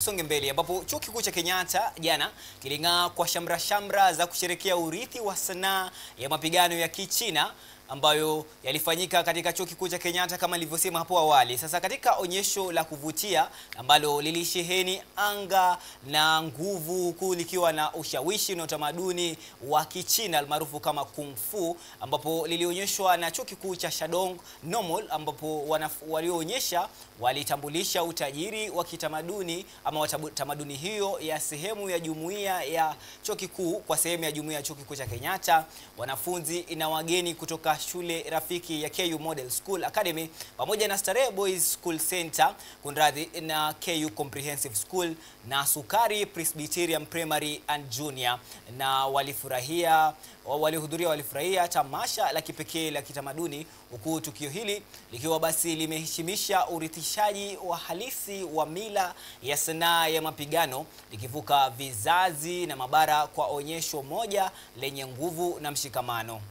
tusonge mbele ambapo Chuo Kikuu cha Kenyatta jana kiling'aa kwa shamra za kusherehekea urithi wa sanaa ya mapigano ya Kichina ambayo yalifanyika katika Chuo Kikuu cha Kenyatta kama nilivyosema hapo awali. Sasa katika onyesho la kuvutia ambalo lilisheheni anga na nguvu huku likiwa na ushawishi na utamaduni wa Kichina almaarufu kama Kung Fu, ambapo lilionyeshwa na Chuo Kikuu cha Shandong Normal, ambapo walioonyesha walitambulisha utajiri wa kitamaduni ama tamaduni hiyo ya sehemu ya jumuiya ya Chuo Kikuu kwa sehemu ya jumuiya ya Chuo Kikuu cha Kenyatta, wanafunzi na wageni kutoka shule rafiki ya KU Model School Academy pamoja na Starehe Boys School Center kunradhi na KU Comprehensive School na Sukari Presbyterian Primary and Junior, na walifurahia tamasha la kipekee la kitamaduni, huku tukio hili likiwa basi limeheshimisha urithishaji wa halisi wa mila ya sanaa ya mapigano likivuka vizazi na mabara kwa onyesho moja lenye nguvu na mshikamano.